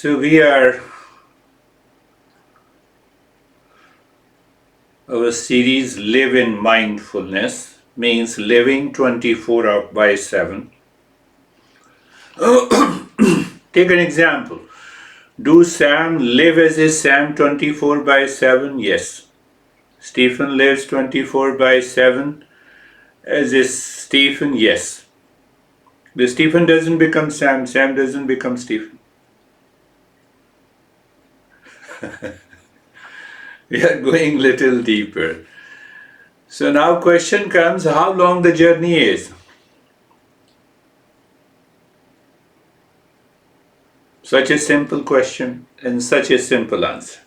So we are, our series Live in Mindfulness means living 24/7. Take an example. Do Sam live as a Sam 24/7? Yes. Stephen lives 24/7 as a Stephen? Yes. The Stephen doesn't become Sam, Sam doesn't become Stephen. We are going little deeper. So now question comes, how long the journey is? Such a simple question and such a simple answer.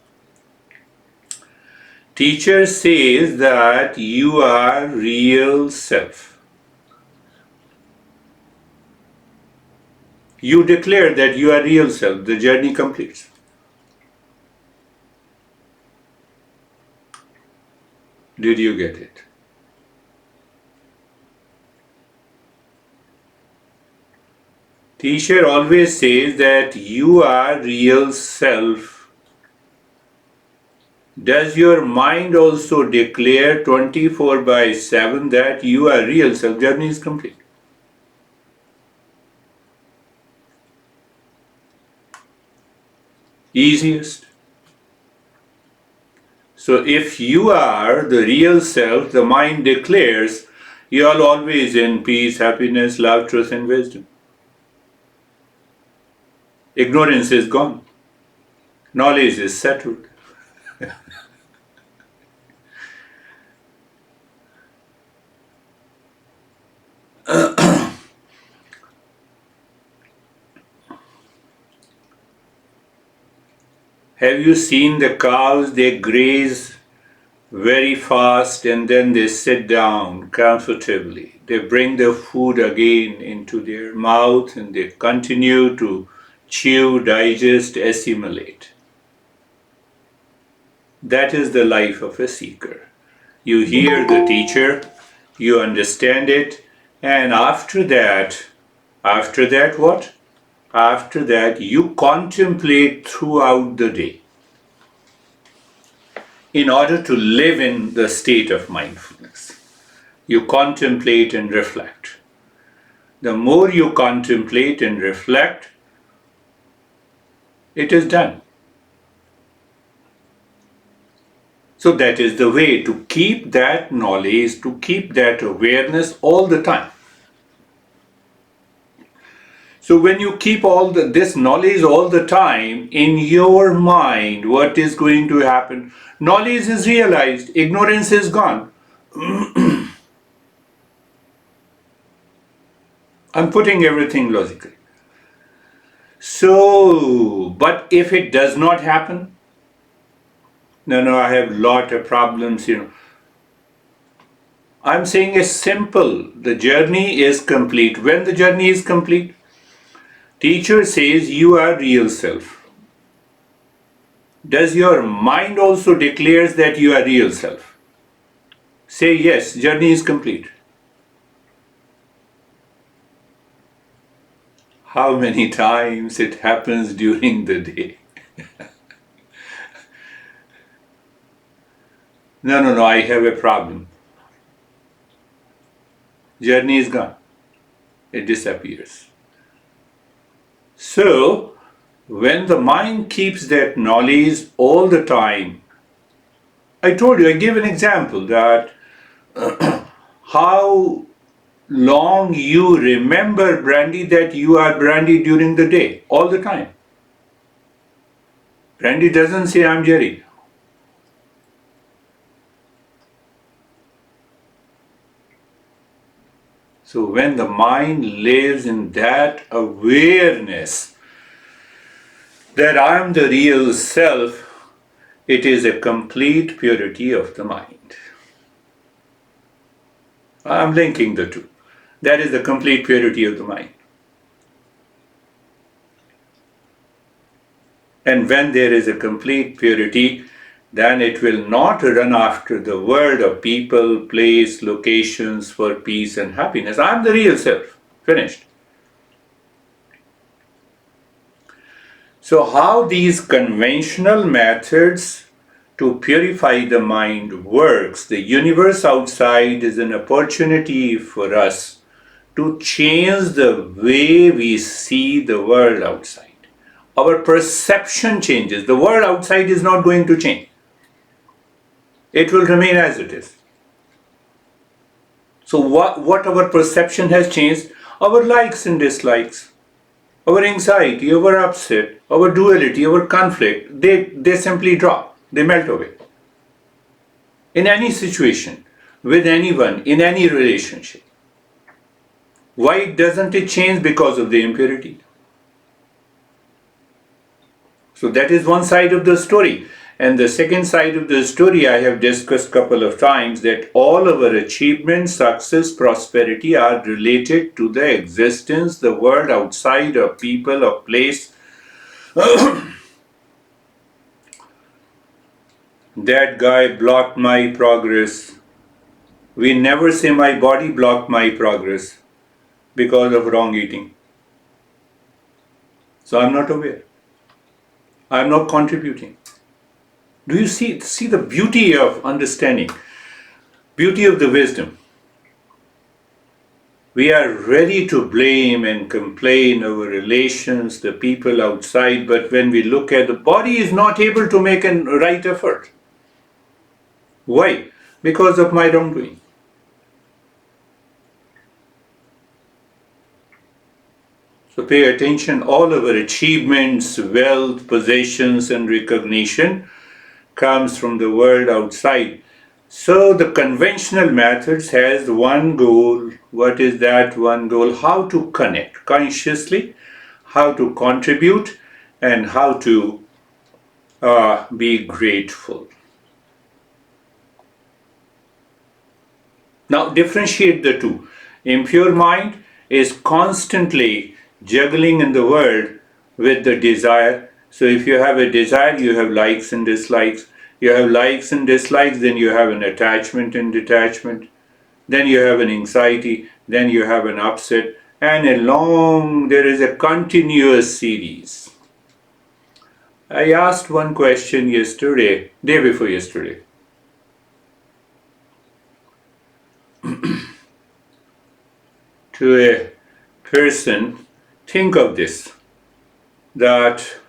Teacher says that you are real self. You declare that you are real self. The journey completes. Did you get it? Teacher always says that you are real self. Does your mind also declare 24/7 that you are real self? Journey is complete. Easiest. So if you are the real self, the mind declares you are always in peace, happiness, love, truth, and wisdom. Ignorance is gone. Knowledge is settled. Have you seen the cows? They graze very fast and then they sit down comfortably. They bring the food again into their mouth and they continue to chew, digest, assimilate. That is the life of a seeker. You hear the teacher, you understand it, and after that what? After that you contemplate throughout the day in order to live in the state of mindfulness. You contemplate and reflect. The more you contemplate and reflect, it is done. So that is the way to keep that knowledge, to keep that awareness all the time. So when you keep this knowledge all the time in your mind, what is going to happen? Knowledge is realized, ignorance is gone. I'm putting everything logically. So, but if it does not happen, no, I have lot of problems, I'm saying it's simple. The journey is complete. When the journey is complete, teacher says you are real self. Does your mind also declares that you are real self? Say yes, journey is complete. How many times it happens during the day? No, I have a problem. Journey is gone. It disappears. So, when the mind keeps that knowledge all the time, I told you, I gave an example that how long you remember Brandy that you are Brandy during the day, all the time. Brandy doesn't say I'm Jerry. So when the mind lives in that awareness that I am the real self, it is a complete purity of the mind. I'm linking the two. That is the complete purity of the mind. And when there is a complete purity, then it will not run after the world of people, place, locations for peace and happiness. I'm the real self. Finished. So how these conventional methods to purify the mind works, the universe outside is an opportunity for us to change the way we see the world outside. Our perception changes. The world outside is not going to change. It will remain as it is. So what our perception has changed? Our likes and dislikes, our anxiety, our upset, our duality, our conflict, they simply drop. They melt away. In any situation, with anyone, in any relationship. Why doesn't it change? Because of the impurity. So that is one side of the story. And the second side of the story I have discussed a couple of times, that all our achievements, success, prosperity are related to the existence, the world outside, of people, of place. That guy blocked my progress. We never say my body blocked my progress because of wrong eating. So I'm not aware. I'm not contributing. Do you see the beauty of understanding, beauty of the wisdom? We are ready to blame and complain our relations, the people outside, but when we look at the body is not able to make a right effort. Why? Because of my wrongdoing. So pay attention, all our achievements, wealth, possessions and recognition comes from the world outside. So the conventional methods has one goal. What is that one goal? How to connect consciously, how to contribute, and how to be grateful. Now differentiate the two. Impure mind is constantly juggling in the world with the desire. So if you have a desire, you have likes and dislikes. You have likes and dislikes, then you have an attachment and detachment. Then you have an anxiety, then you have an upset, and there is a continuous series. I asked one question yesterday, day before yesterday. To a person, think of this, that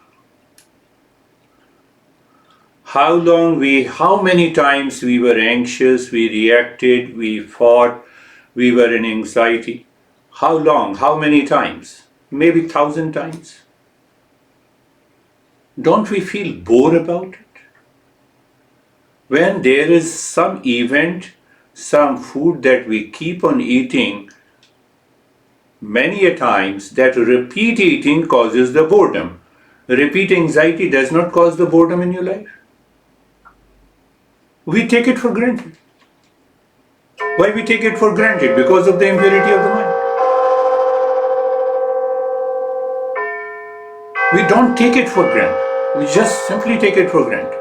how many times we were anxious, we reacted, we fought, we were in anxiety. How long? How many times? Maybe 1,000 times. Don't we feel bored about it? When there is some event, some food that we keep on eating many a times, that repeat eating causes the boredom. Repeat anxiety does not cause the boredom in your life. We take it for granted. Why we take it for granted? Because of the impurity of the mind. We don't take it for granted. We just simply take it for granted.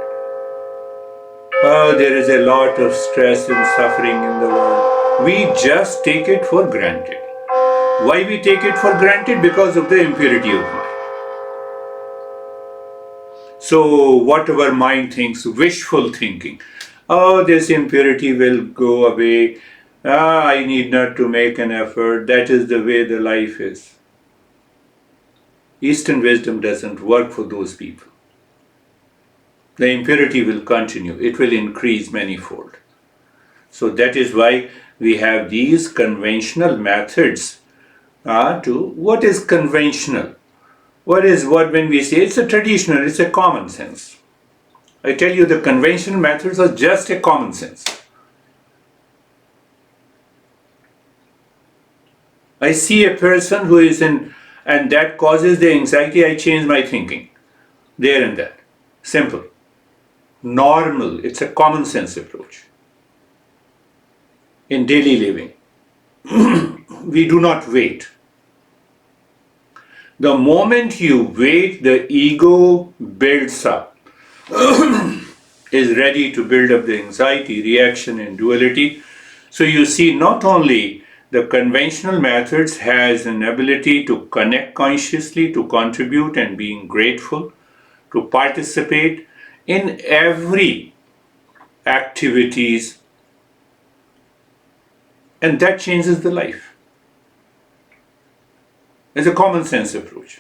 Oh, there is a lot of stress and suffering in the world. We just take it for granted. Why we take it for granted? Because of the impurity of mind. So what our mind thinks, wishful thinking. Oh, this impurity will go away. I need not to make an effort. That is the way the life is. Eastern wisdom doesn't work for those people. The impurity will continue. It will increase manifold. So that is why we have these conventional methods to what is conventional. What when we say it's a traditional, it's a common sense. I tell you, the conventional methods are just a common sense. I see a person who is in, and that causes the anxiety, I change my thinking. There and that. Simple. Normal. It's a common sense approach. In daily living, we do not wait. The moment you wait, the ego builds up, is ready to build up the anxiety, reaction, and duality. So you see not only The conventional methods has an ability to connect consciously, to contribute and being grateful, to participate in every activities, and that changes the life. It's a common sense approach.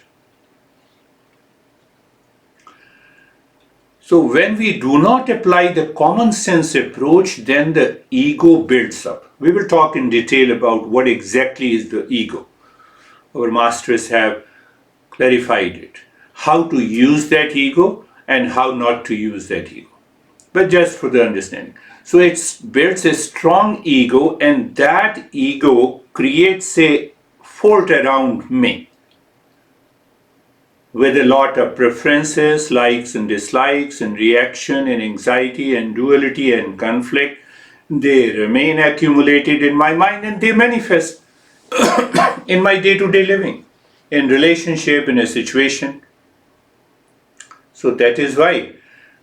So when we do not apply the common sense approach, then the ego builds up. We will talk in detail about what exactly is the ego. Our masters have clarified it, how to use that ego and how not to use that ego. But just for the understanding. So it builds a strong ego, and that ego creates a fort around me with a lot of preferences, likes and dislikes, and reaction and anxiety and duality and conflict. They remain accumulated in my mind and they manifest in my day-to-day living, in relationship, in a situation. So that is why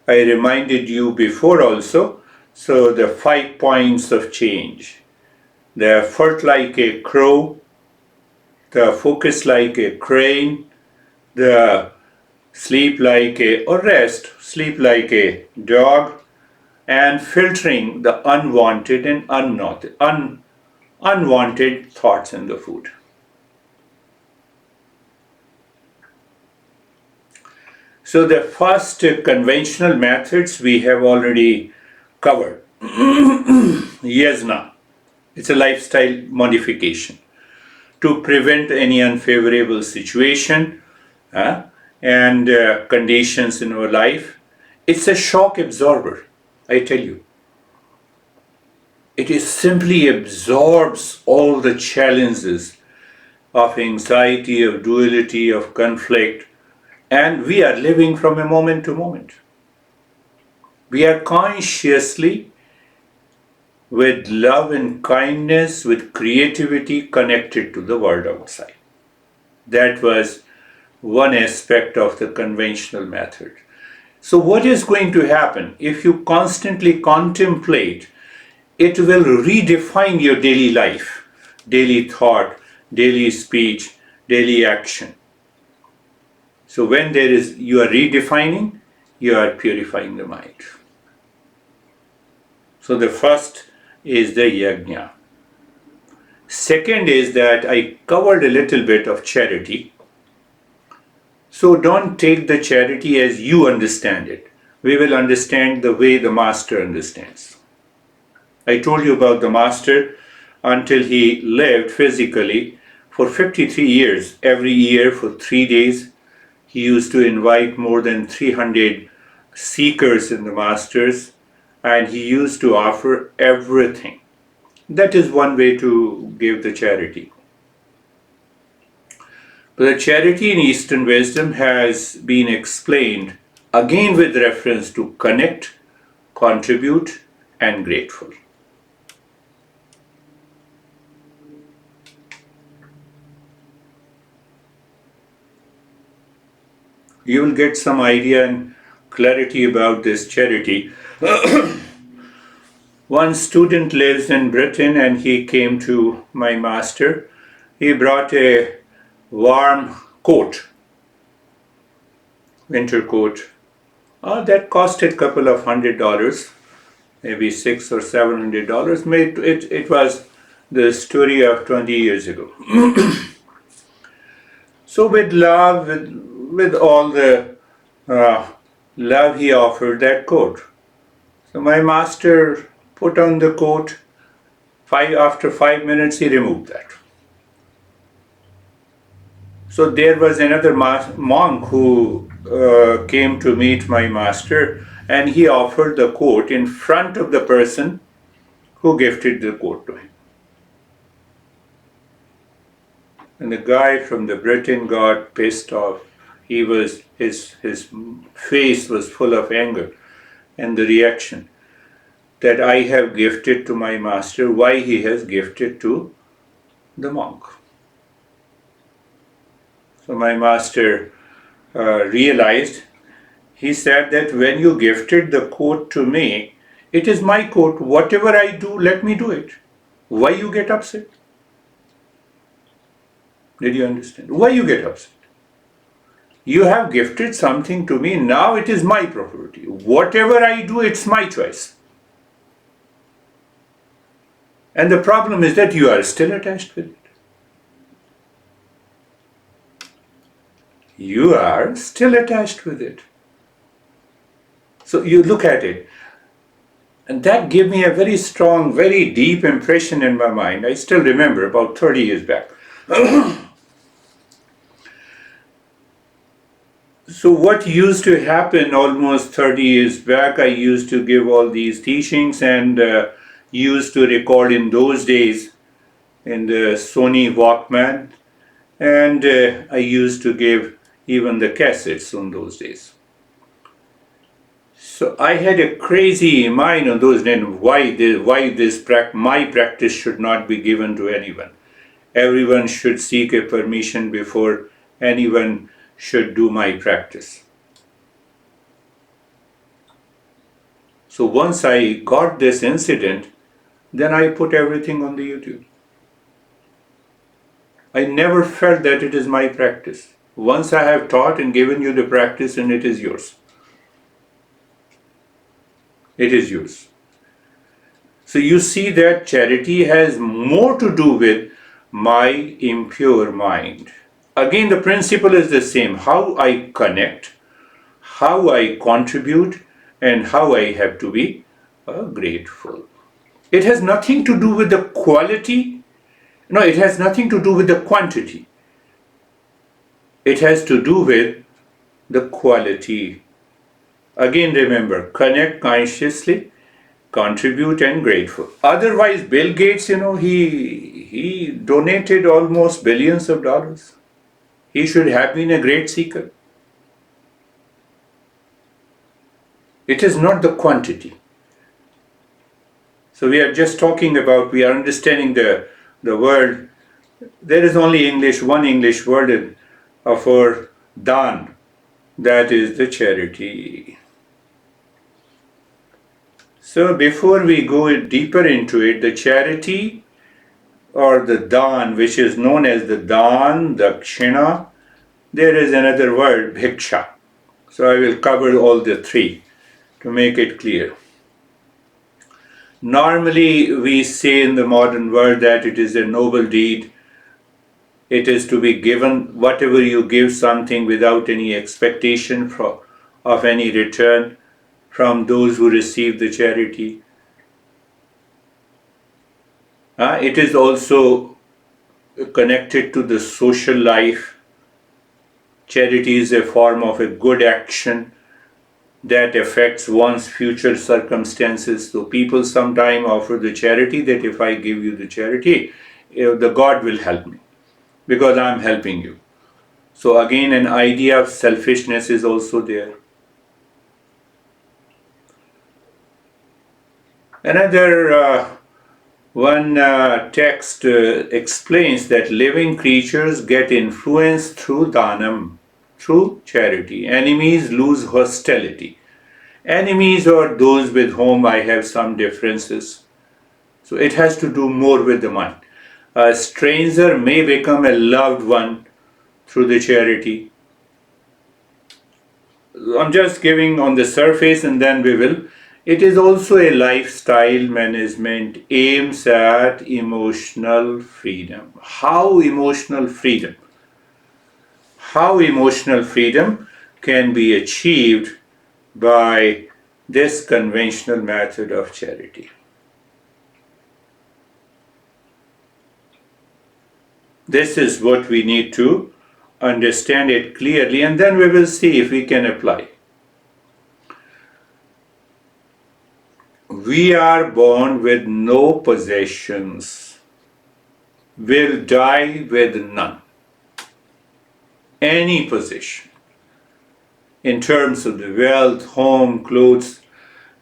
I reminded you before also. So the 5 points of change. The effort like a crow, the focus like a crane, the sleep like a dog, and filtering the unwanted and unwanted thoughts in the food. So the first conventional methods we have already covered. Yasna. It's a lifestyle modification to prevent any unfavorable situation and conditions in our life. It's a shock absorber, I tell you. It is simply absorbs all the challenges of anxiety, of duality, of conflict, and we are living from a moment to moment. We are consciously, with love and kindness, with creativity, connected to the world outside. That was one aspect of the conventional method. So what is going to happen? If you constantly contemplate, it will redefine your daily life, daily thought, daily speech, daily action. So when you are redefining, you are purifying the mind. So the first is the yajna. Second is that I covered a little bit of charity. So don't take the charity as you understand it. We will understand the way the master understands. I told you about the master until he lived physically for 53 years. Every year for 3 days, he used to invite more than 300 seekers in the masters, and he used to offer everything. That is one way to give the charity. But the charity in Eastern wisdom has been explained again with reference to connect, contribute, and grateful. You will get some idea and clarity about this charity. One student lives in Britain and he came to my master. He brought a warm coat, winter coat. That costed a couple of $100, maybe $600 or $700. It was the story of 20 years ago. So with love, with all the love, he offered that coat. So my master put on the coat. After 5 minutes, he removed that. So there was another monk who came to meet my master, and he offered the coat in front of the person who gifted the coat to him. And the guy from the Britain got pissed off. His face was full of anger, and the reaction that I have gifted to my master, why he has gifted to the monk. So my master realized, he said that when you gifted the coat to me, it is my coat. Whatever I do, let me do it. Why you get upset? Did you understand? Why you get upset? You have gifted something to me, now it is my property. Whatever I do, it's my choice. And the problem is that you are still attached with it. You are still attached with it. So you look at it. And that gave me a very strong, very deep impression in my mind. I still remember about 30 years back. So what used to happen almost 30 years back, I used to give all these teachings and used to record in those days in the Sony Walkman, and I used to give even the cassettes on those days. So I had a crazy mind on those days, why my practice should not be given to anyone. Everyone should seek a permission before anyone should do my practice. So once I got this incident, then I put everything on the YouTube. I never felt that it is my practice. Once I have taught and given you the practice, and it is yours. It is yours. So you see that charity has more to do with my impure mind. Again, the principle is the same. How I connect, how I contribute, and how I have to be grateful. It has nothing to do with the quality. No, it has nothing to do with the quantity. It has to do with the quality. Again, remember, connect consciously, contribute, and grateful. Otherwise, Bill Gates, he donated almost billions of dollars. He should have been a great seeker. It is not the quantity. So we are just talking about, we are understanding the word. There is only one English word for dan, that is the charity. So before we go deeper into it, the charity or the dan, which is known as the dan, dakshina, there is another word, bhiksha. So I will cover all the three to make it clear. Normally we say in the modern world that it is a noble deed. It is to be given, whatever you give something without any expectation of any return from those who receive the charity. It is also connected to the social life. Charity is a form of a good action that affects one's future circumstances. So people sometimes offer the charity that if I give you the charity, the God will help me because I'm helping you. So again, an idea of selfishness is also there. Another one text explains that living creatures get influence through dhanam, through charity. Enemies lose hostility. Enemies are those with whom I have some differences. So it has to do more with the mind. A stranger may become a loved one through the charity. I'm just giving on the surface and then we will. It is also a lifestyle management aims at emotional freedom. How emotional freedom? How emotional freedom can be achieved by this conventional method of charity? This is what we need to understand it clearly, and then we will see if we can apply. We are born with no possessions, will die with none. Any possession. In terms of the wealth, home, clothes,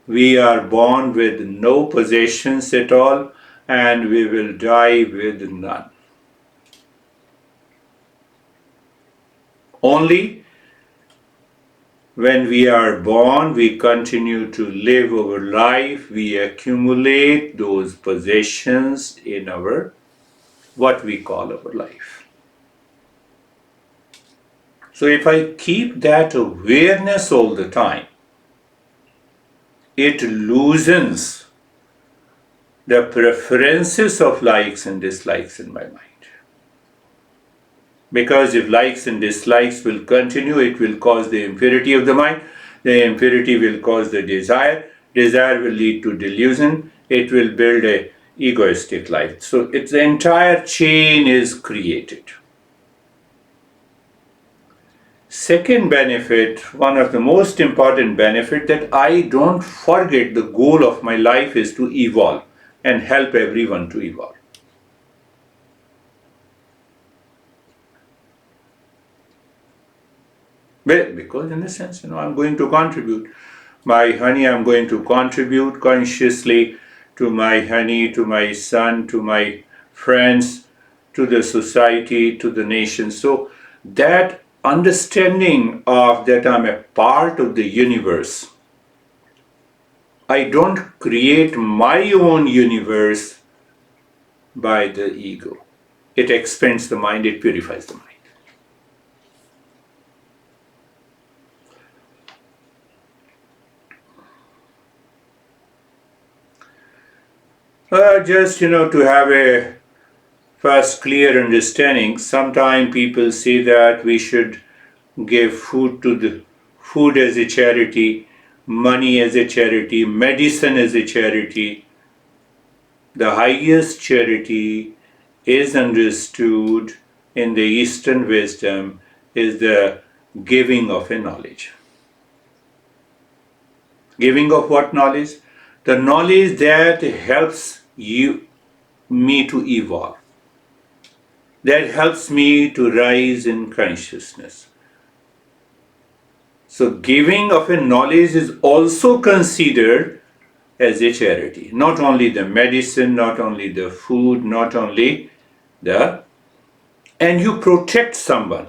we are born with no possessions at all, and we will die with none. Only when we are born, we continue to live our life, we accumulate those possessions in what we call our life. So if I keep that awareness all the time, it loosens the preferences of likes and dislikes in my mind. Because if likes and dislikes will continue, it will cause the impurity of the mind. The impurity will cause the desire. Desire will lead to delusion. It will build a egoistic life. So it's the entire chain is created. Second benefit, one of the most important benefit, that I don't forget the goal of my life is to evolve and help everyone to evolve. Well, because in a sense, I'm going to contribute. My honey, I'm going to contribute consciously to my honey, to my son, to my friends, to the society, to the nation. So that understanding of that I'm a part of the universe. I don't create my own universe by the ego. It expands the mind, it purifies the mind. Just, to have a first clear understanding, sometimes people say that we should give food as a charity, money as a charity, medicine as a charity. The highest charity is understood in the Eastern wisdom is the giving of a knowledge. Giving of what knowledge? The knowledge that helps me to evolve, that helps me to rise in consciousness. So giving of a knowledge is also considered as a charity. Not only the medicine, not only the food, not only and you protect someone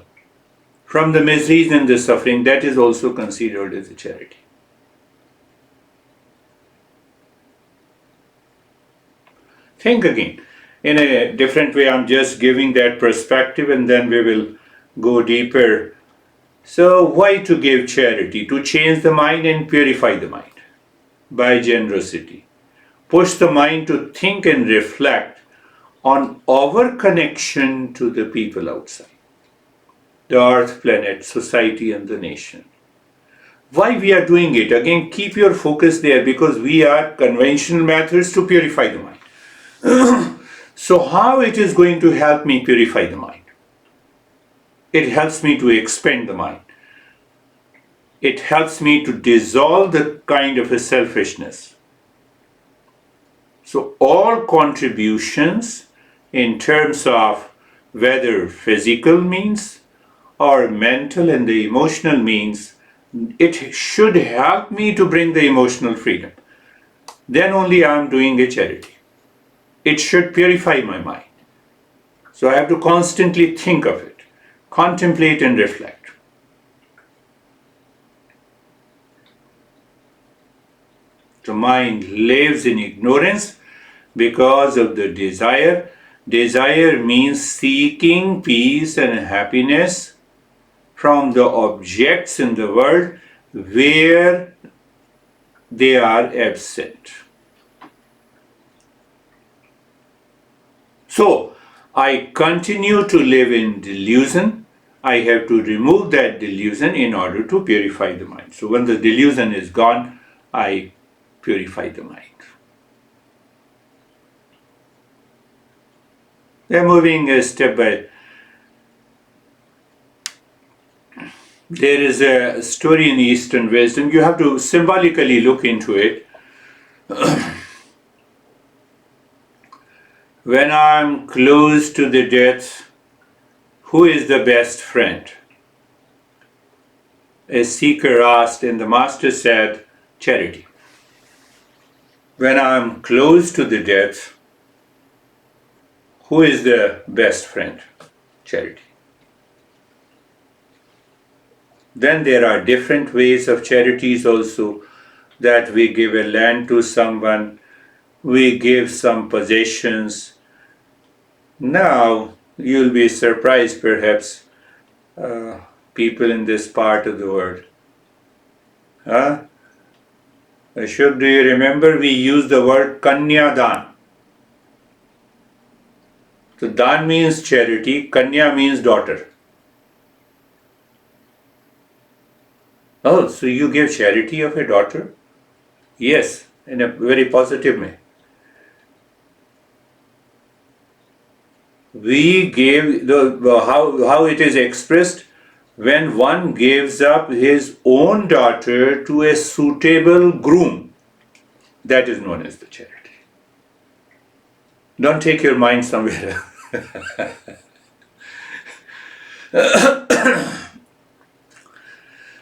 from the miseries and the suffering, that is also considered as a charity. Think again. In a different way, I'm just giving that perspective and then we will go deeper. So why to give charity? To change the mind and purify the mind by generosity. Push the mind to think and reflect on our connection to the people outside, the earth, planet, society and the nation. Why we are doing it? Again, keep your focus there, because we are conventional methods to purify the mind. So how it is going to help me purify the mind? It helps me to expand the mind. It helps me to dissolve the kind of a selfishness. So all contributions in terms of whether physical means or mental and the emotional means, it should help me to bring the emotional freedom. Then only I am doing a charity. It should purify my mind. So I have to constantly think of it, contemplate and reflect. The mind lives in ignorance because of the desire. Desire means seeking peace and happiness from the objects in the world where they are absent. So, I continue to live in delusion. I have to remove that delusion in order to purify the mind. So when the delusion is gone, I purify the mind. We are moving step by. There is a story in Eastern wisdom. You have to symbolically look into it. When I'm close to the death, who is the best friend? A seeker asked, and the master said, charity. When I'm close to the death, who is the best friend? Charity. Then there are different ways of charities also, that we give a land to someone, we give some possessions. Now, you'll be surprised perhaps, people in this part of the world. Huh? Ashok, do you remember we used the word Kanya Dan? So Dan means charity, Kanya means daughter. Oh, so you give charity of a daughter? Yes, in a very positive way. We gave how it is expressed when one gives up his own daughter to a suitable groom. That is known as the charity. Don't take your mind somewhere.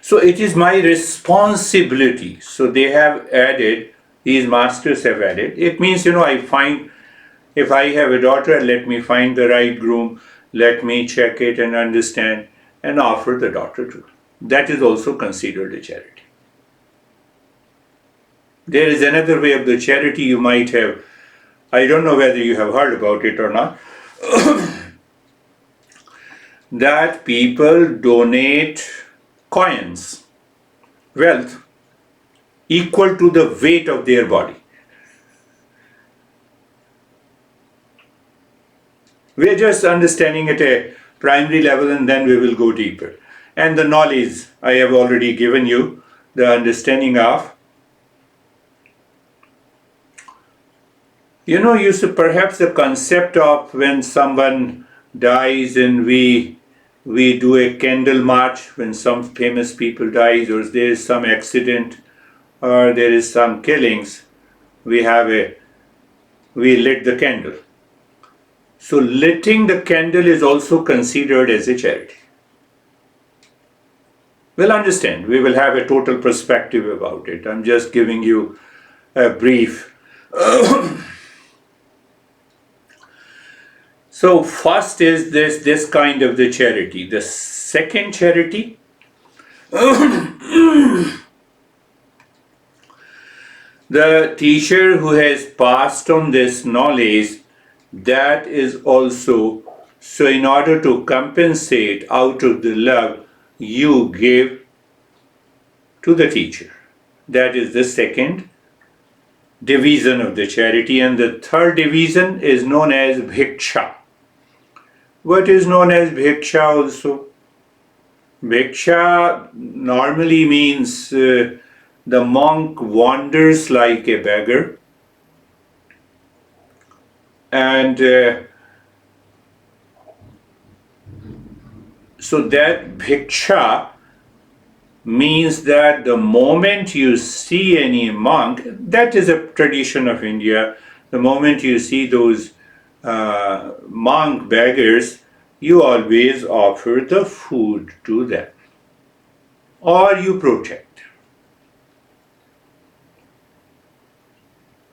So it is my responsibility. So they have added, these masters have added, it means, if I have a daughter, let me find the right groom, let me check it and understand and offer the daughter to. That is also considered a charity. There is another way of the charity you might have, I don't know whether you have heard about it or not, that people donate coins, wealth, equal to the weight of their body. We are just understanding at a primary level and then we will go deeper. And the knowledge I have already given you, the understanding of, perhaps the concept of when someone dies and we do a candle march when some famous people dies, or there is some accident or there is some killings, we lit the candle. So lighting the candle is also considered as a charity. We'll understand. We will have a total perspective about it. I'm just giving you a brief. So first is this kind of the charity. The second charity, the teacher who has passed on this knowledge, that is also, so in order to compensate out of the love you give to the teacher. That is the second division of the charity. And the third division is known as bhiksha. What is known as bhiksha also? Bhiksha normally means the monk wanders like a beggar, and so that bhiksha means that the moment you see any monk, that is a tradition of India, the moment you see those monk beggars, you always offer the food to them, or you protect.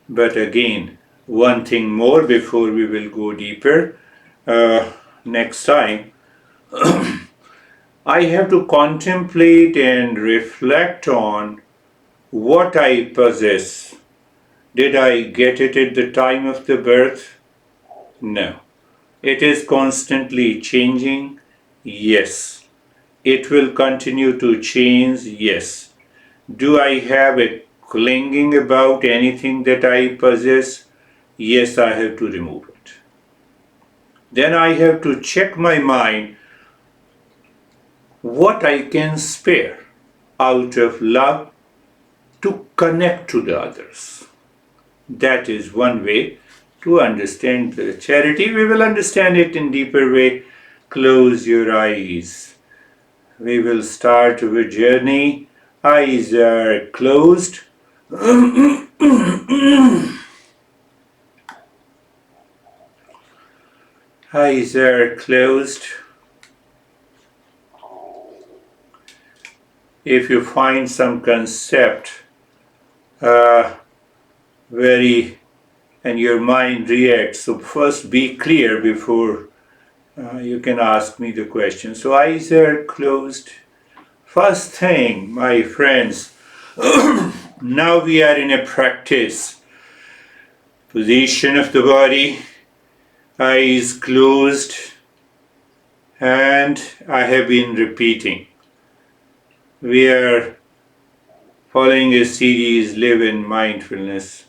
But again, one thing more before we will go deeper, next time, I have to contemplate and reflect on what I possess. Did I get it at the time of the birth? No. It is constantly changing? Yes. It will continue to change? Yes. Do I have a clinging about anything that I possess? Yes, I have to remove it. Then I have to check my mind what I can spare out of love to connect to the others. That is one way to understand the charity. We will understand it in deeper way. Close your eyes. We will start our journey. Eyes are closed. Eyes are closed. If you find some concept and your mind reacts, so first be clear before you can ask me the question. So eyes are closed. First thing, my friends, now we are in a practice position of the body, eyes closed, and I have been repeating. We are following a series, Live in Mindfulness.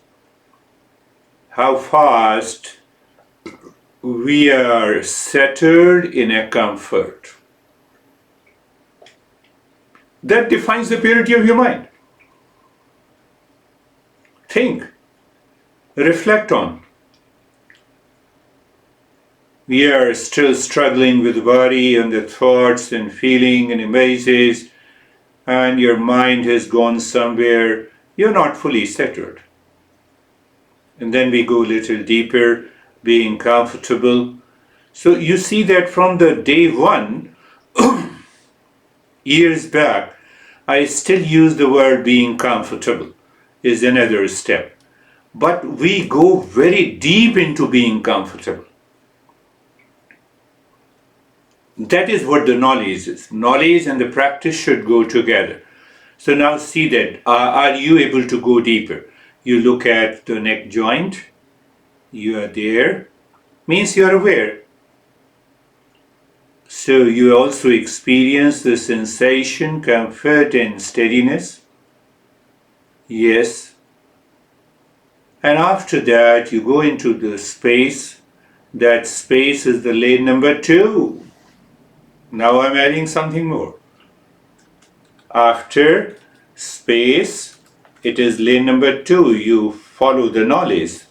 How fast we are settled in a comfort. That defines the purity of your mind. Think, reflect on. We are still struggling with the body and the thoughts and feeling and images, and your mind has gone somewhere. You're not fully settled. And then we go a little deeper, being comfortable. So you see that from the day one, years back, I still use the word being comfortable is another step. But we go very deep into being comfortable. That is what the knowledge is. Knowledge and the practice should go together. So now see that. Are you able to go deeper? You look at the neck joint. You are there. Means you are aware. So you also experience the sensation, comfort and steadiness. Yes. And after that you go into the space. That space is the lane number 2. Now I'm adding something more. After space, it is lane number 2. You follow the knowledge.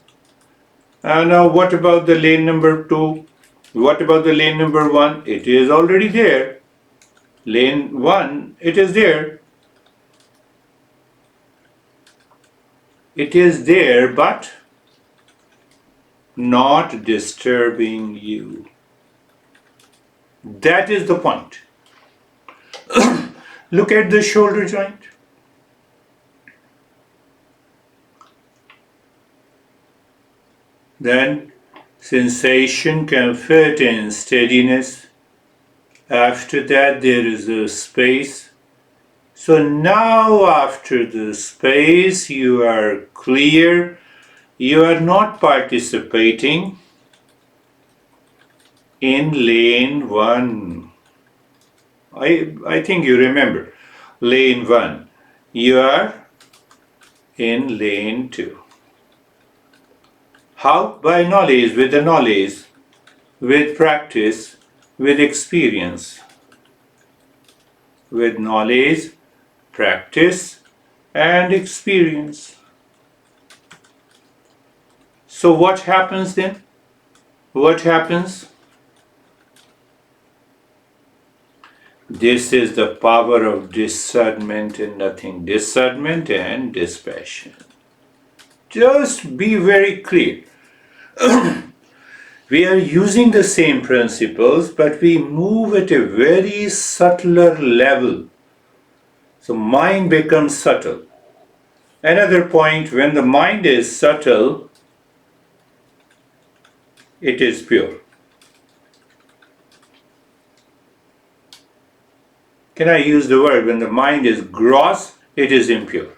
Now what about the lane number 2? What about the lane number 1? It is already there. Lane 1, it is there. It is there, but not disturbing you. That is the point. Look at the shoulder joint. Then sensation, comfort and steadiness. After that there is a space. So now after the space you are clear. You are not participating in lane 1. I think you remember. Lane 1. You are in lane 2. How? By knowledge, with the knowledge, with practice, with experience. With knowledge, practice, and experience. So what happens then? What happens? This is the power of discernment and nothing. Discernment and dispassion. Just be very clear. We are using the same principles, but we move at a very subtler level. So mind becomes subtle. Another point, when the mind is subtle, it is pure. Can I use the word? When the mind is gross, it is impure.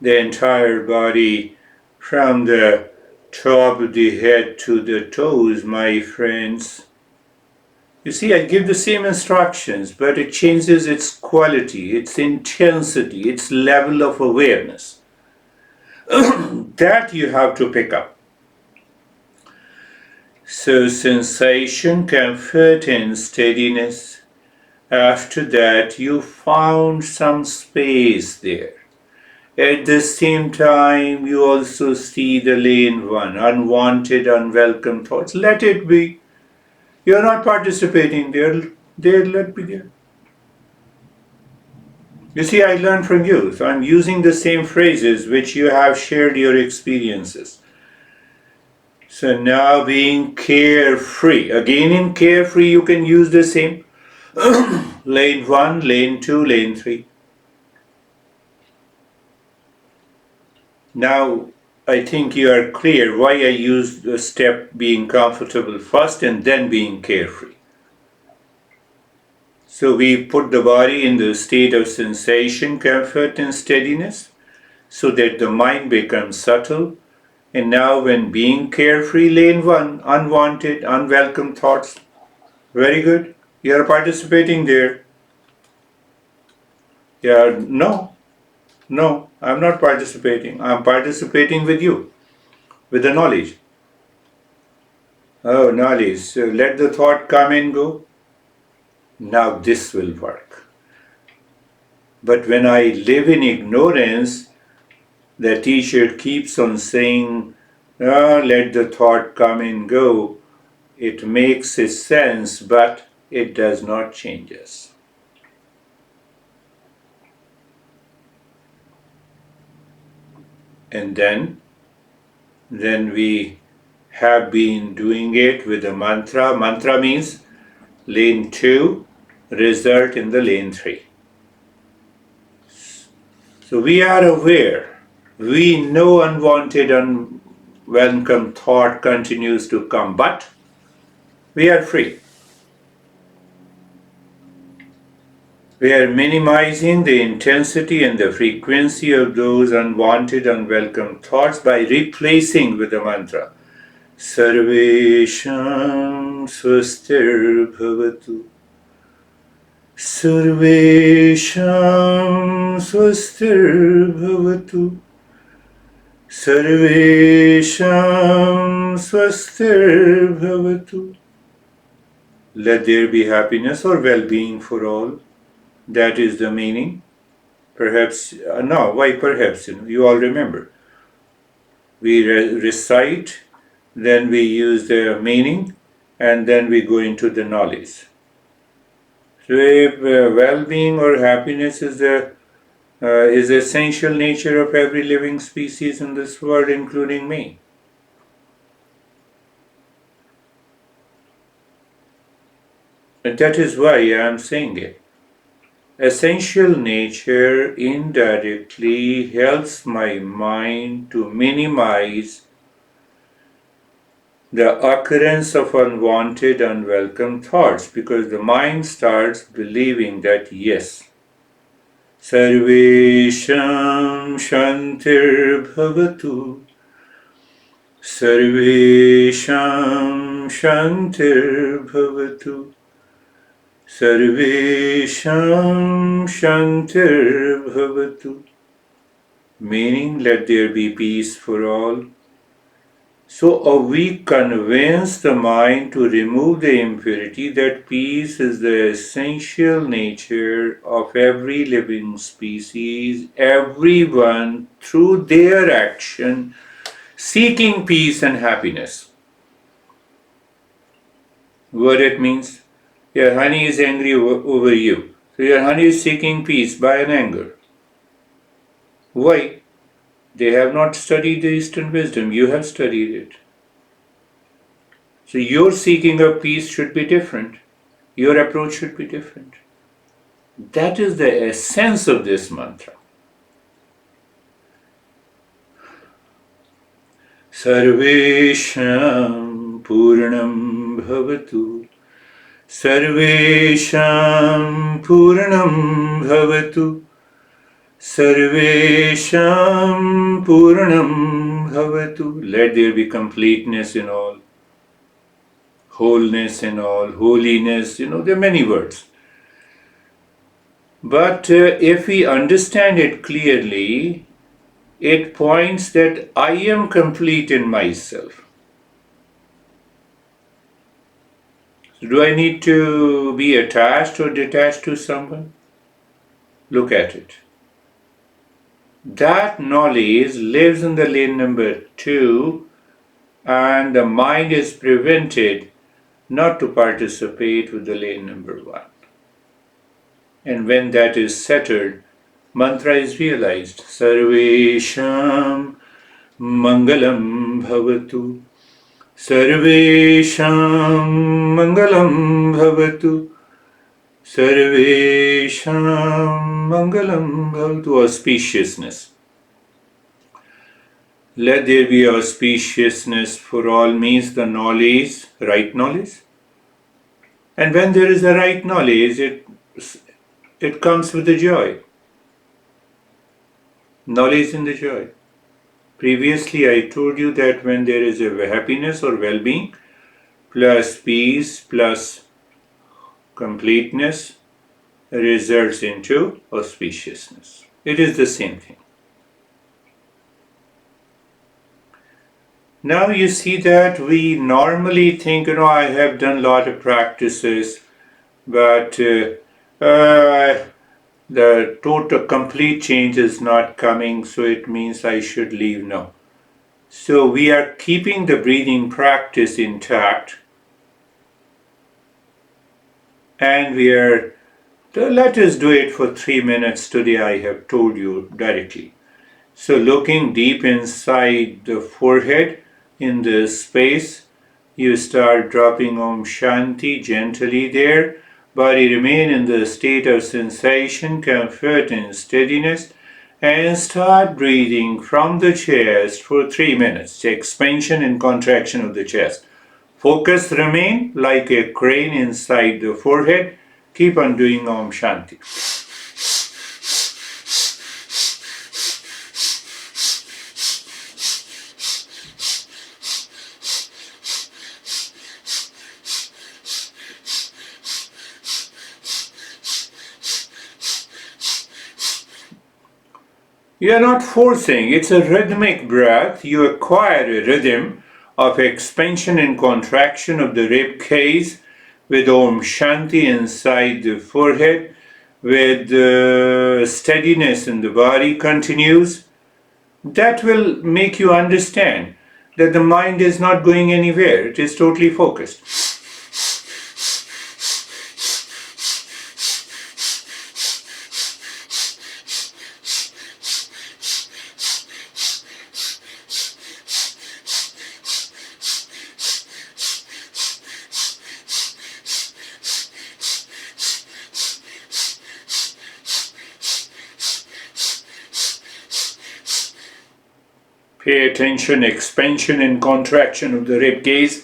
The entire body, from the top of the head to the toes, my friends. You see, I give the same instructions, but it changes its quality, its intensity, its level of awareness. That you have to pick up. So sensation, comfort and steadiness. After that you found some space there. At the same time you also see the lane 1, unwanted, unwelcome thoughts. Let it be. You are not participating there. Let be there. You see, I learned from you, so I'm using the same phrases which you have shared your experiences. So now being carefree. Again in carefree you can use the same. Lane 1, lane 2, lane 3. Now I think you are clear why I used the step being comfortable first and then being carefree. So we put the body in the state of sensation, comfort and steadiness so that the mind becomes subtle. And now when being carefree, lane 1, unwanted, unwelcome thoughts. Very good. You are participating there. Yeah, no, I'm not participating. I'm participating with you, with the knowledge. Oh, knowledge. So let the thought come and go. Now this will work. But when I live in ignorance, the teacher keeps on saying, let the thought come and go. It makes a sense, but it does not change us. And then we have been doing it with the mantra. Mantra means lane 2, result in the lane 3. So we are aware. We know unwanted, unwelcome thought continues to come, but we are free. We are minimizing the intensity and the frequency of those unwanted, unwelcome thoughts by replacing with the mantra Sarvesham Swastir Bhavatu. Sarvesham Swastir Bhavatu. Sarvesham Swastir Bhavatu. Let there be happiness or well-being for all. That is the meaning. Perhaps, no, why perhaps? You all remember. We recite, then we use the meaning, and then we go into the knowledge. So if well-being or happiness is the essential nature of every living species in this world, including me. And that is why I am saying it. Essential nature indirectly helps my mind to minimize the occurrence of unwanted, unwelcome thoughts, because the mind starts believing that yes, Sarvesham Shantir Bhavatu, Sarvesham Shantir Bhavatu, Sarvesham Shantir Bhavatu, meaning let there be peace for all. So we convince the mind to remove the impurity that peace is the essential nature of every living species, everyone through their action seeking peace and happiness. What it means? Your honey is angry over you. So your honey is seeking peace by an anger. Why? They have not studied the Eastern wisdom. You have studied it. So your seeking of peace should be different. Your approach should be different. That is the essence of this mantra. Sarvesham Purnam Bhavatu. Sarvesham Purnam Bhavatu. Sarvesham Purnam Bhavatu. Let there be completeness in all, wholeness in all, holiness, there are many words. But if we understand it clearly, it points that I am complete in myself. So do I need to be attached or detached to someone? Look at it. That knowledge lives in the lane number 2, and the mind is prevented not to participate with the lane number 1. And when that is settled, mantra is realized. Sarvesham Mangalam Bhavatu. Sarvesham Mangalam Bhavatu. Sarvesham Mangalam Bhavatu. Auspiciousness. Let there be auspiciousness for all means the knowledge, right knowledge. And when there is the right knowledge, it comes with the joy. Knowledge in the joy. Previously, I told you that when there is a happiness or well-being, plus peace, plus completeness, results into auspiciousness. It is the same thing. Now you see that we normally think, I have done a lot of practices, but the total complete change is not coming, so it means I should leave. No. So we are keeping the breathing practice intact, and let us do it for 3 minutes today, I have told you directly. So looking deep inside the forehead, in the space, you start dropping Om Shanti gently there. Body remain in the state of sensation, comfort and steadiness, and start breathing from the chest for 3 minutes. Expansion and contraction of the chest. Focus remain like a crane inside the forehead. Keep on doing Om Shanti. You are not forcing, it's a rhythmic breath. You acquire a rhythm of expansion and contraction of the rib cage with Om Shanti inside the forehead, with steadiness in the body continues. That will make you understand that the mind is not going anywhere, it is totally focused. Pay attention, expansion and contraction of the rib cage.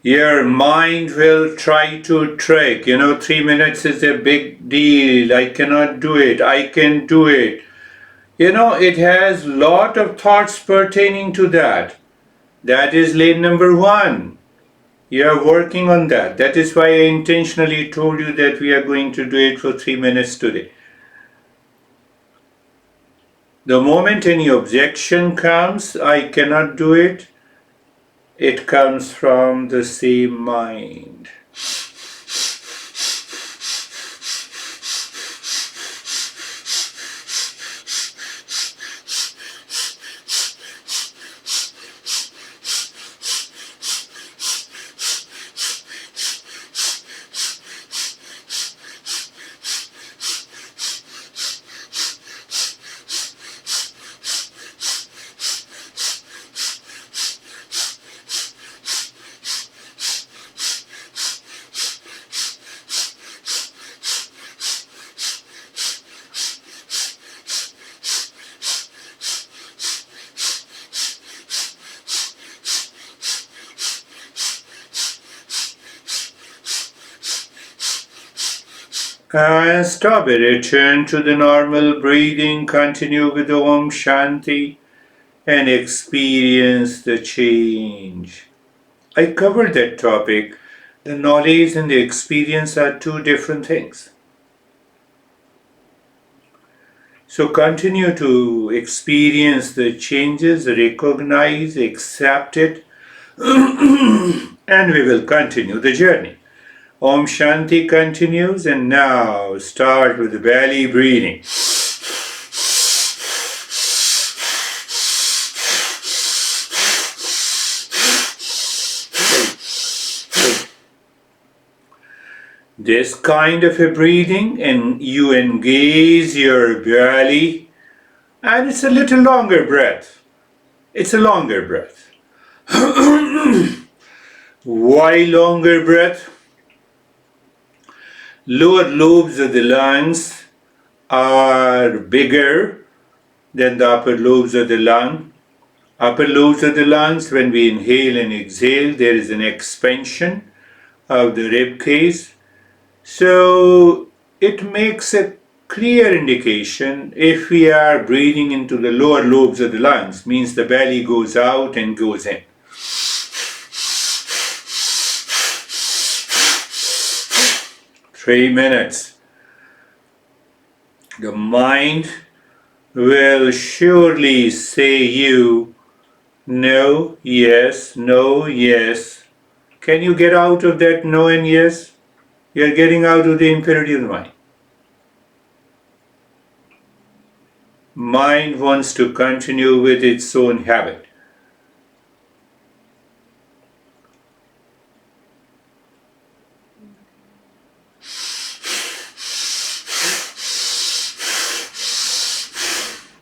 Your mind will try to trick. 3 minutes is a big deal. I cannot do it. I can do it. It has lot of thoughts pertaining to that. That is lane number 1. You are working on that. That is why I intentionally told you that we are going to do it for 3 minutes today. The moment any objection comes, I cannot do it, it comes from the same mind. And stop it. Return to the normal breathing. Continue with the Om Shanti and experience the change. I covered that topic. The knowledge and the experience are two different things. So continue to experience the changes, recognize, accept it, and we will continue the journey. Om Shanti continues, and now start with the belly breathing. This kind of a breathing, and you engage your belly, and it's a little longer breath. It's a longer breath. Why longer breath? Lower lobes of the lungs are bigger than the upper lobes of the lung. Upper lobes of the lungs, when we inhale and exhale, there is an expansion of the rib cage. So it makes a clear indication if we are breathing into the lower lobes of the lungs, means the belly goes out and goes in. Three minutes. The mind will surely say you no, yes, no, yes. Can you get out of that no and yes? You're getting out of the infinity of the mind. Mind wants to continue with its own habit.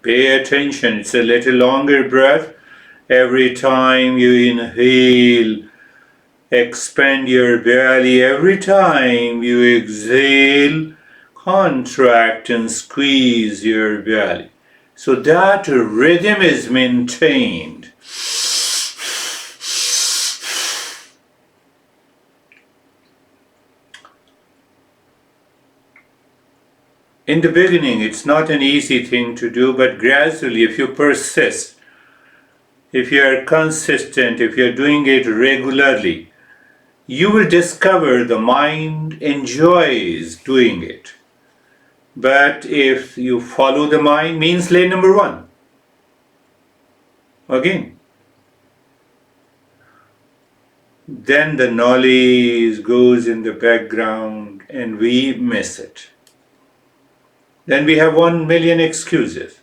Pay attention, it's a little longer breath. Every time you inhale, expand your belly. Every time you exhale, contract and squeeze your belly. So that rhythm is maintained. In the beginning, it's not an easy thing to do, but gradually, if you persist, if you are consistent, if you're doing it regularly, you will discover the mind enjoys doing it. But if you follow the mind, means lane number one. Again. Then the knowledge goes in the background and we miss it. Then we have 1,000,000 excuses.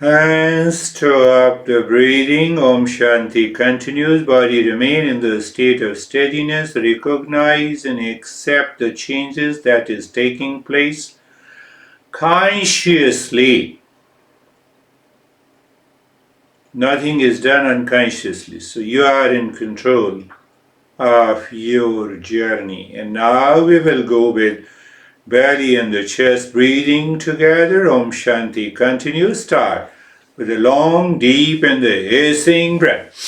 And stop the breathing. Om Shanti continues. Body remain in the state of steadiness. Recognize and accept the changes that is taking place consciously. Nothing is done unconsciously. So you are in control of your journey. And now we will go with belly and the chest breathing together. Om Shanti continues. Start with a long, deep and the hissing breath.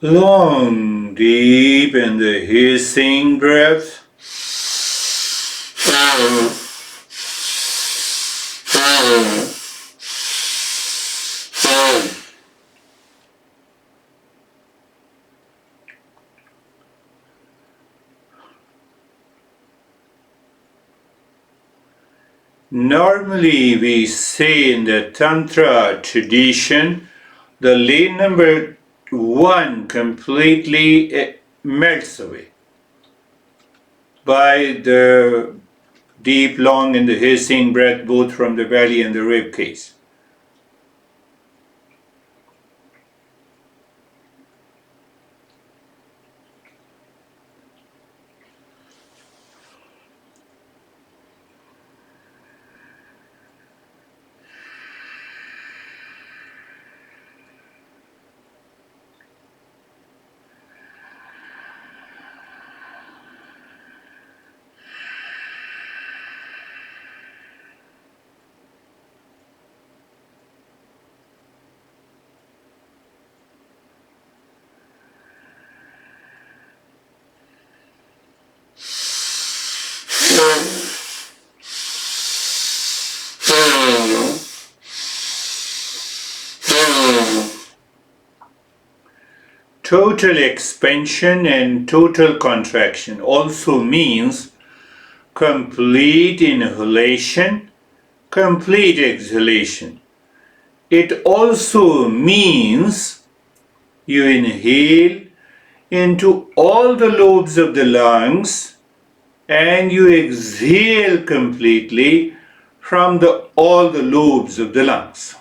Long, deep and the hissing breath. Normally we say in the tantra tradition, the lane number one completely melts away by the deep, long and the hissing breath both from the belly and the rib cage. Total expansion and total contraction also means complete inhalation, complete exhalation. It also means you inhale into all the lobes of the lungs and you exhale completely from all the lobes of the lungs.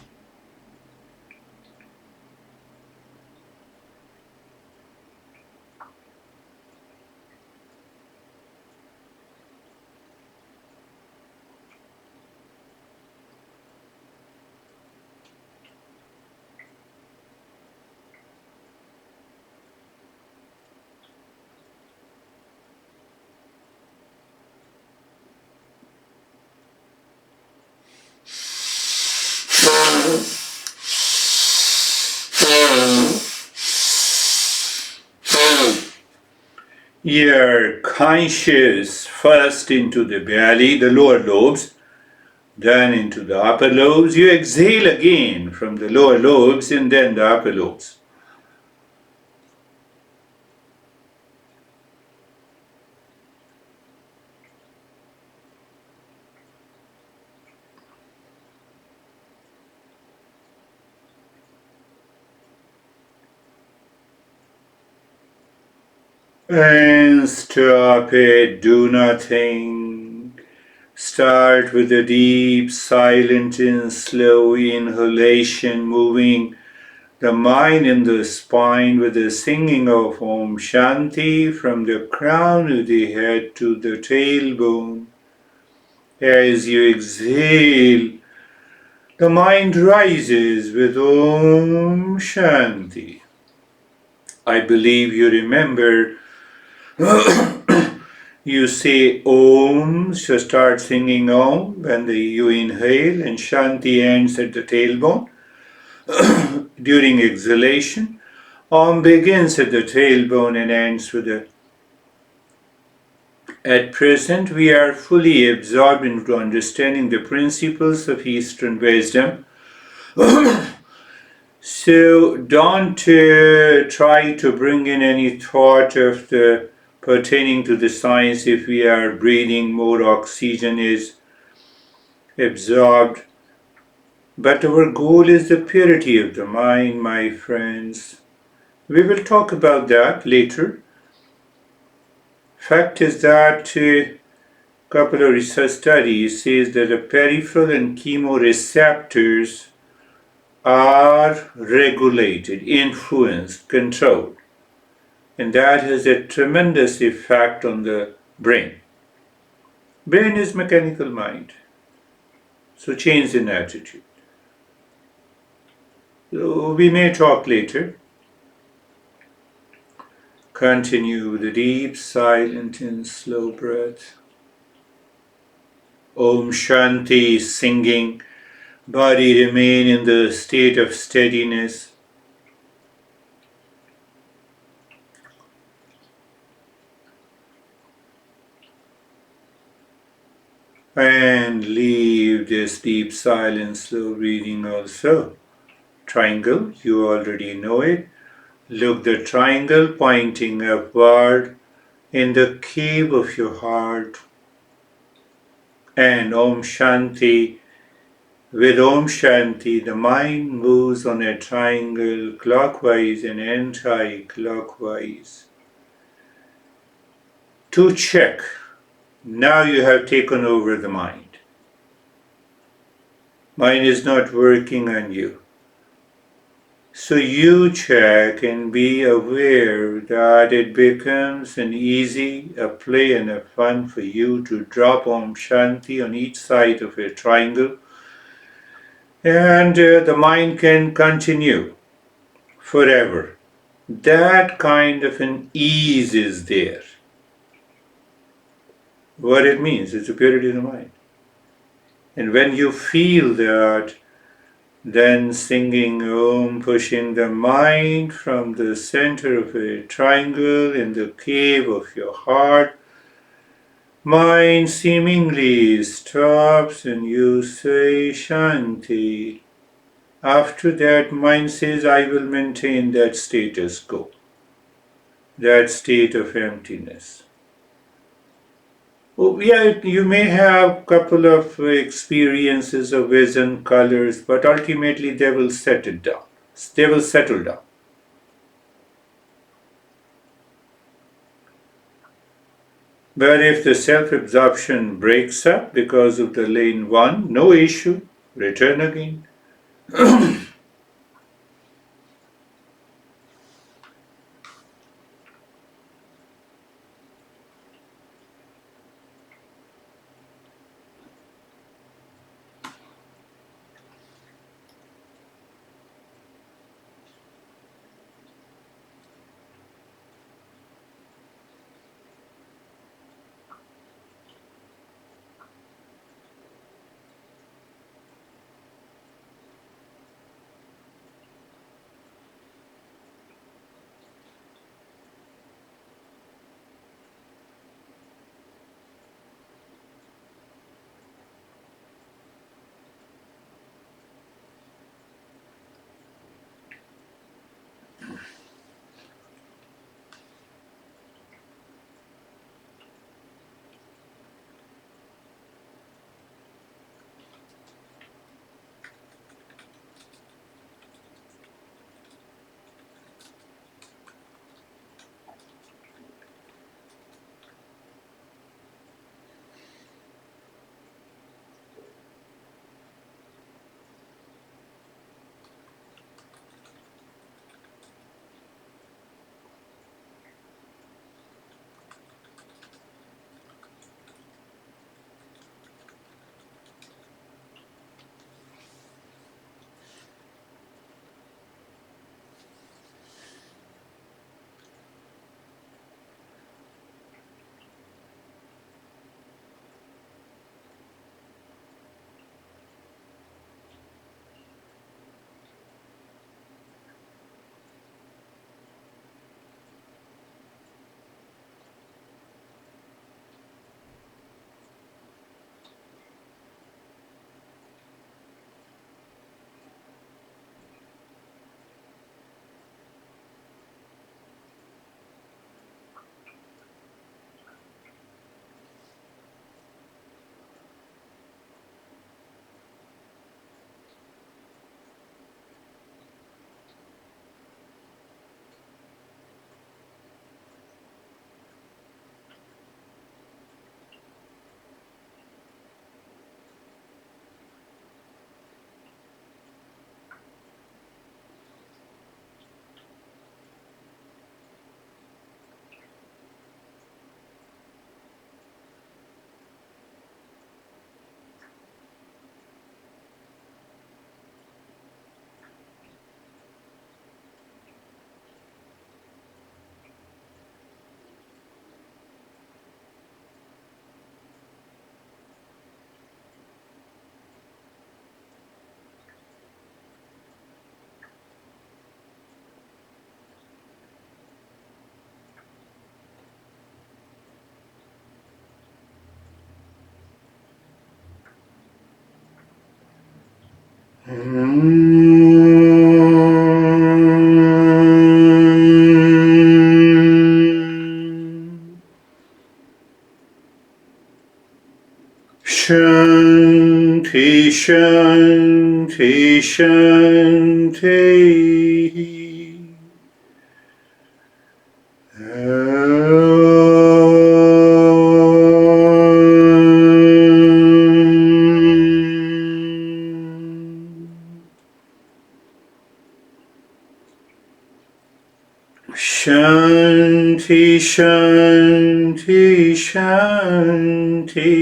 You're conscious first into the belly, the lower lobes, then into the upper lobes. You exhale again from the lower lobes and then the upper lobes. And stop it, do nothing. Start with a deep, silent and slow inhalation, moving the mind in the spine with the singing of Om Shanti from the crown of the head to the tailbone. As you exhale, the mind rises with Om Shanti. I believe you remember you say Om, so start singing Om when you inhale, and Shanti ends at the tailbone. During exhalation, Om begins at the tailbone and ends with a. At present, we are fully absorbed into understanding the principles of Eastern wisdom. So don't try to bring in any thought of the pertaining to the science. If we are breathing, more oxygen is absorbed. But our goal is the purity of the mind, my friends. We will talk about that later. Fact is that a couple of research studies says that the peripheral and chemoreceptors are regulated, influenced, controlled. And that has a tremendous effect on the brain. Brain is mechanical mind. So change in attitude. So we may talk later. Continue with a deep, silent and slow breath. Om Shanti singing. Body remain in the state of steadiness. And leave this deep silent slow breathing also. Triangle, you already know it. Look the triangle pointing upward in the cave of your heart. And Om Shanti. With Om Shanti, the mind moves on a triangle clockwise and anti-clockwise. To check, now you have taken over the mind. Mind is not working on you. So you check and be aware that it becomes an easy, a play and a fun for you to drop Om Shanti on each side of a triangle, and the mind can continue forever. That kind of an ease is there. What it means is the purity of the mind. And when you feel that, then singing Om, pushing the mind from the center of a triangle in the cave of your heart, mind seemingly stops and you say Shanti. After that, mind says, I will maintain that status quo, that state of emptiness. Oh, yeah, you may have a couple of experiences of vision, colors, but ultimately they will settle down. They will settle down. But if the self-absorption breaks up because of the lane one, no issue. Return again. Shanti, Shanti, Shanti. Shanti, Shanti, Shanti.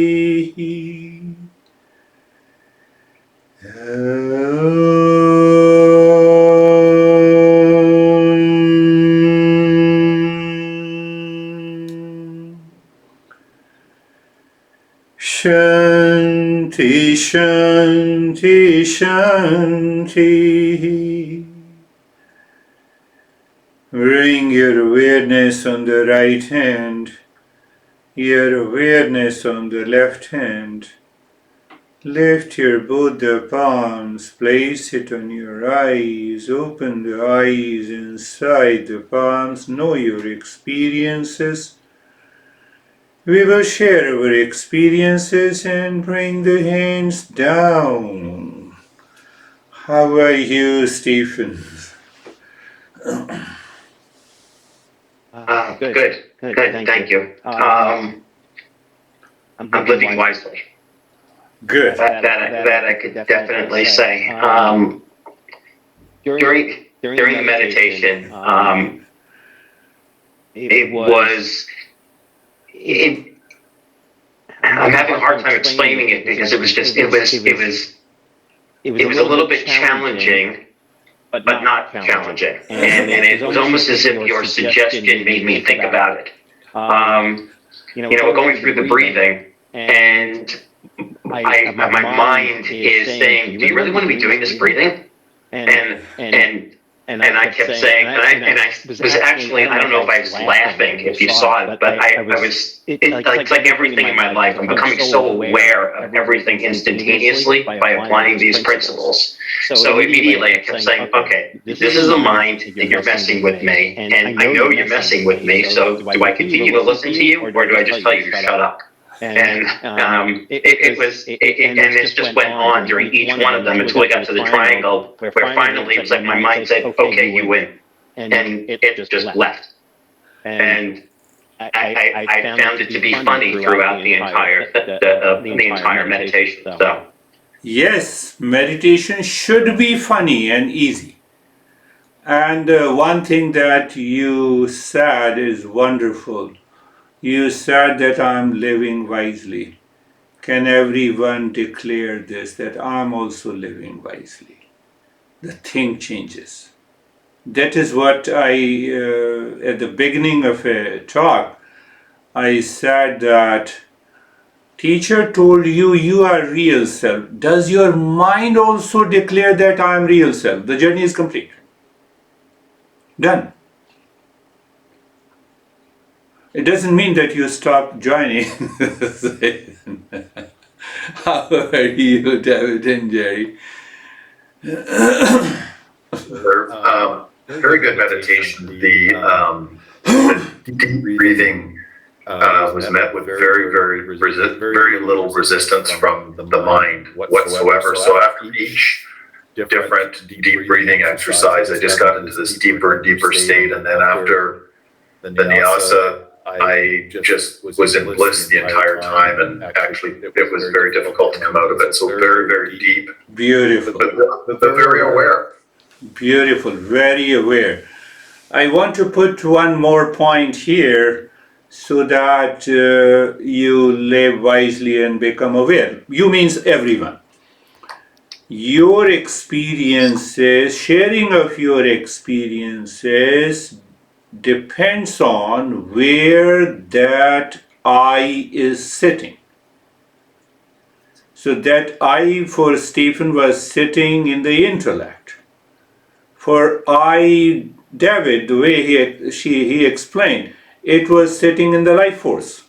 Shanti, Shanti, Shanti. Bring your awareness on the right hand, your awareness on the left hand. Lift your both the palms, place it on your eyes, open the eyes inside the palms, know your experiences. We will share our experiences and bring the hands down. How are you, Stephen? Good. Thank you. I'm living wisely. Good. That I could definitely say. During the meditation, it was. I'm having a hard time explaining it because it was a little bit challenging, but not challenging, and it was almost as if your suggestion made me think about it. Going through the breathing, and my mind is saying, "Do you really want to be doing this breathing?" And I kept saying, and I was actually, I don't know if I was laughing, if you saw it, but I was, it's like everything in my life, I'm becoming so aware of everything instantaneously by applying these principles. So immediately I kept saying, okay, this is the mind, and you're messing with me, and I know you're messing with me, so do I continue to listen to you, or do I just tell you to shut up? And it just went on during each one of them until we got to the triangle, where finally it was like my mind said, "Okay, you win," and it just left. And I found it to be funny throughout the entire meditation. So Yes, meditation should be funny and easy. And one thing that you said is wonderful. You said that I'm living wisely. Can everyone declare this, that I'm also living wisely? The thing changes. That is what at the beginning of a talk, I said that teacher told you you are real self. Does your mind also declare that I am real self? The journey is complete. Done. It doesn't mean that you stop joining. How are you, David and Jerry? Very good meditation. The deep breathing was met with very little resistance from the mind whatsoever. So after each different deep breathing exercise, I just got into this deeper and deeper state, and then after the nyasa, I just was in bliss the entire time, and actually it was very difficult to come out of it. So very deep. Beautiful. But very aware. Beautiful, very aware. I want to put one more point here so that you live wisely and become aware. You means everyone. Your experiences, sharing of your experiences depends on where that I is sitting. So that I for Stephen was sitting in the intellect. For I, David, the way he explained, it was sitting in the life force.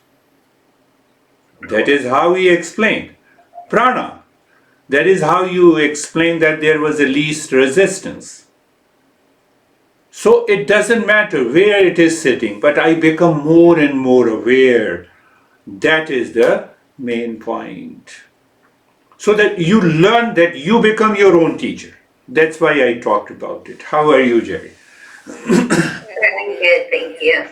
That is how he explained. Prana, that is how you explain that there was a least resistance. So it doesn't matter where it is sitting, but I become more and more aware. That is the main point. So that you learn that you become your own teacher. That's why I talked about it. How are you, Jerry? Very good, thank you.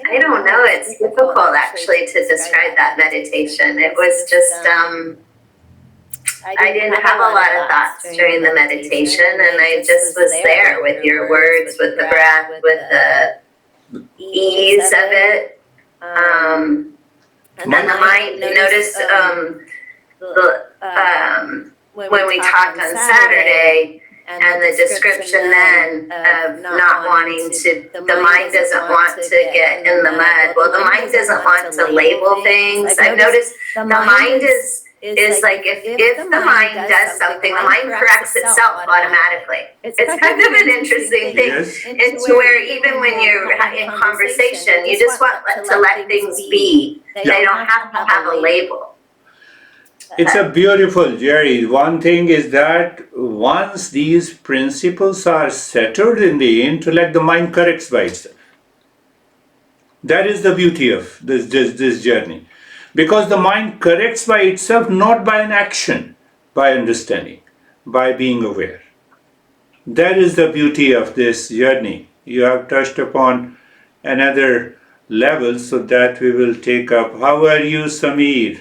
I don't know, it's difficult actually to describe that meditation. It was just, I didn't have a lot of thoughts during the meditation, and I just was there with your words, with the breath, with the ease of it. And then the mind, notice when we talked on Saturday, and the description then of not wanting to, the mind doesn't want to get in the mud. Well, the mind doesn't want to label things. I've noticed the mind is like, if the mind does something, the mind corrects itself automatically. It's kind of an interesting thing. Yes. It's where even when you're in conversation, you just want to let things be. They don't have to have a label. It's a beautiful, Jerry. One thing is that once these principles are settled in the intellect, the mind corrects by itself. That is the beauty of this journey. Because the mind corrects by itself, not by an action, by understanding, by being aware. That is the beauty of this journey. You have touched upon another level, so that we will take up. How are you, Samir?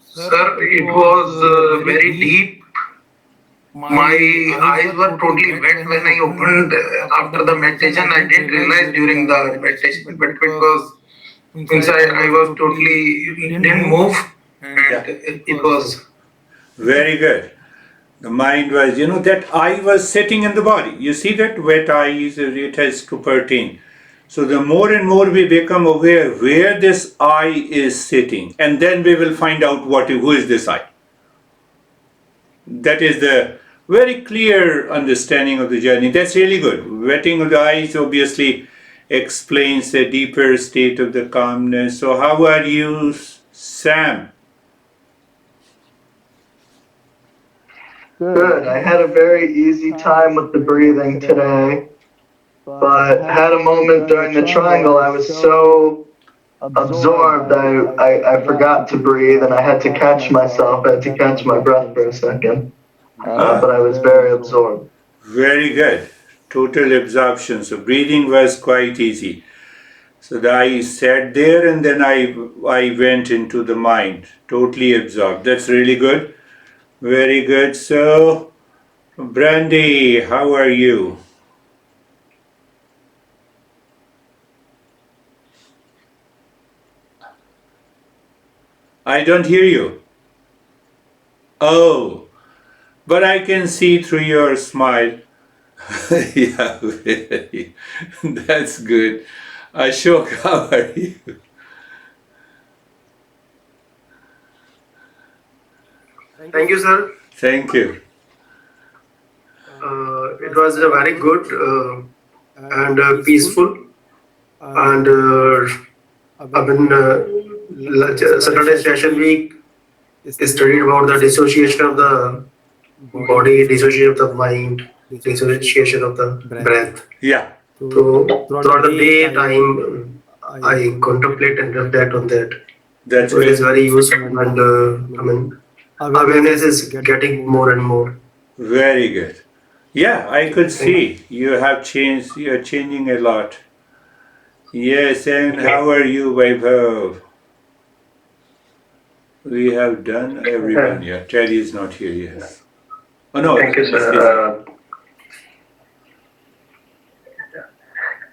Sir, it was very deep. My eyes were totally wet when I opened after the meditation. I didn't realize during the meditation, but it was inside. I was totally didn't move, and it was Very good. The mind was, that eye was sitting in the body. You see that wet eye, it has to pertain. So the more and more we become aware where this eye is sitting, and then we will find out who is this eye. That is the very clear understanding of the journey. That's really good. Wetting of the eyes obviously explains a deeper state of the calmness. So how are you, Sam? Good. I had a very easy time with the breathing today, but had a moment during the triangle. I was so absorbed, I forgot to breathe, and I had to catch myself. I had to catch my breath for a second, but I was very absorbed. Very good. Total absorption. So breathing was quite easy. So I sat there and then I went into the mind, totally absorbed. That's really good. Very good. So, Brandy, how are you? I don't hear you. Oh, but I can see through your smile. Yeah, that's good. Ashok, how are you? thank you, sir. Thank you. It was a very good and peaceful, and I've been Saturday session week studied about the dissociation of the body, dissociation of the mind, dissociation of the breath. Yeah. So throughout the day time, I contemplate and reflect on that. That's So it is good. very useful, and awareness is getting more and more. Very good. Yeah, I could see you have changed. You are changing a lot. Yes, and how are you, Vaibhav? We have done everyone. Yeah, Teddy is not here. Yes. Oh no. Thank you, sir.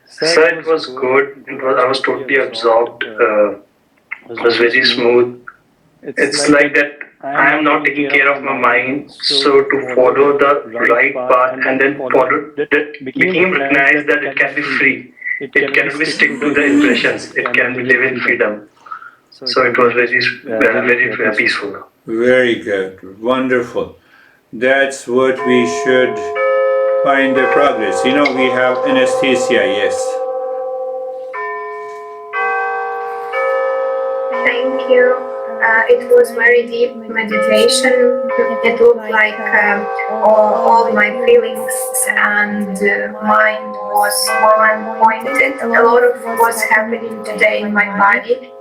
Sir, it was good. I was totally absorbed. It was very smooth. It's like that I am not taking care of my mind, so to follow the right path and then follow that became recognized that it can be free. It cannot be stick to the impressions. It can be live in freedom. So it was very peaceful. Very good. Wonderful. That's what we should find the progress. We have anesthesia. Yes. Thank you. It was very deep meditation. It looked like all my feelings and mind was one pointed. A lot of what's happening today in my body.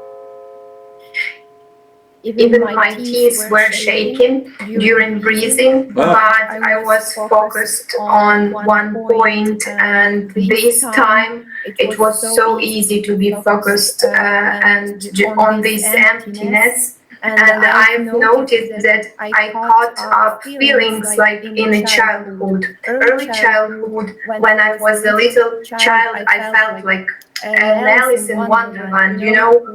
Even my teeth were shaking during breathing, but I was focused on one point, and this time it was so easy to be focused and on this emptiness. And I've noticed that I caught up feelings like in a childhood, early childhood, when I was a little child. I felt like an Alice in Wonderland,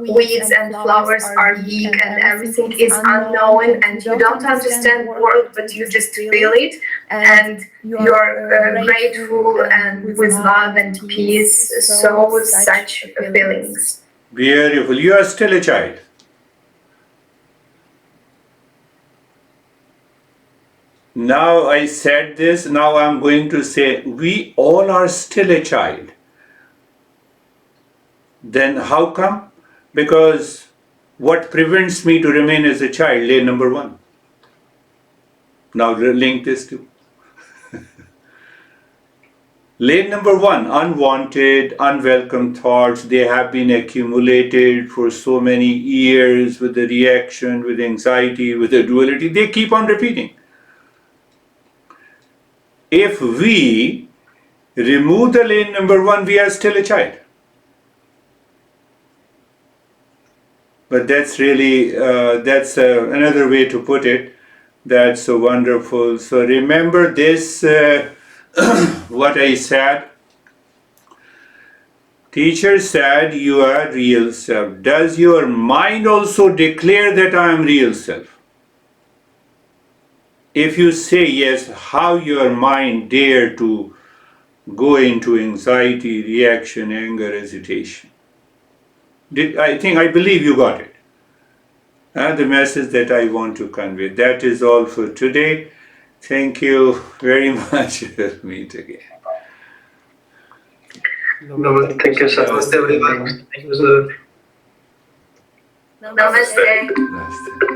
weeds and flowers are big and everything is unknown and you don't understand the world, but you just feel it and you're grateful and with love and peace. So such feelings. Beautiful. You are still a child. Now I said this, now I'm going to say, we all are still a child. Then how come? Because what prevents me to remain as a child? Layer number one. Now link this to. Lane number 1, unwanted, unwelcome thoughts. They have been accumulated for so many years with the reaction, with anxiety, with the duality. They keep on repeating. If we remove the lane number 1, we are still a child. But that's really, that's another way to put it. That's so wonderful. So remember this, what I said. Teacher said you are real self. Does your mind also declare that I am real self? If you say yes, how your mind dare to go into anxiety, reaction, anger, hesitation? I believe you got it. The message that I want to convey. That is all for today. Thank you very much. We'll meet again. No, thank you, sir. Namaste, everyone. Thank you, sir. Namaste. Namaste.